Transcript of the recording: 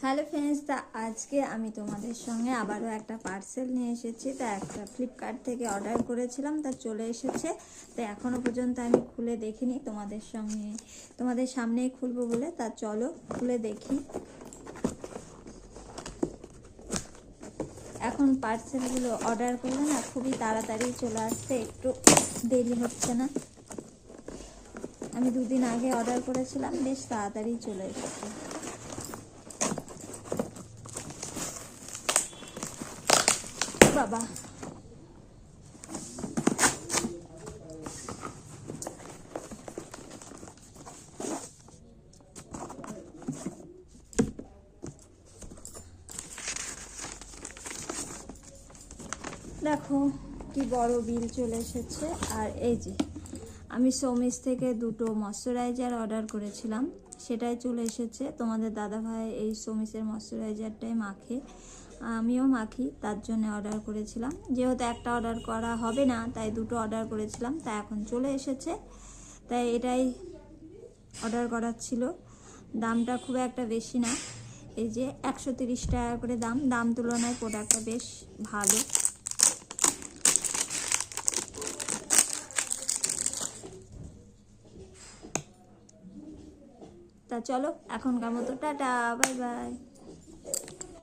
Hello friends, তা আজকে আমি তোমাদের সঙ্গে আবারও একটা পার্সেল নিয়ে এসেছি। তা একটা ফ্লিপকার্ট থেকে অর্ডার করেছিলাম, তা চলে এসেছে। তো এখনও পর্যন্ত আমি খুলে দেখিনি, তোমাদের সামনেই খুলবো বলে। তা চলো খুলে দেখি। এখন পার্সেলগুলো অর্ডার করলে না খুবই তাড়াতাড়ি চলে আসছে, একটু দেরি হচ্ছে না। আমি দুদিন আগে অর্ডার করেছিলাম, বেশ তাড়াতাড়ি চলে এসেছে। বাবা, দেখো কি বড় বিল চলে এসেছে। আর এই যে আমি সমিস থেকে দুটো ময়শ্চারাইজার অর্ডার করেছিলাম, সেটাই চলে এসেছে। তোমাদের দাদাভাই এই সমিসের ময়শ্চারাইজারটাই মাখে, আমিও মাখি, তার জন্য অর্ডার করেছিলাম। যেহেতু একটা অর্ডার করা হবে না, তাই দুটো অর্ডার করেছিলাম, তা এখন চলে এসেছে। তাই এটাই অর্ডার করার ছিল। দামটা খুব একটা বেশি না, এই যে 130 টাকা করে দাম তুলনায় প্রোডাক্টটা বেশ ভালো। তা চলো এখনকার মতো টাটা, বাই বাই।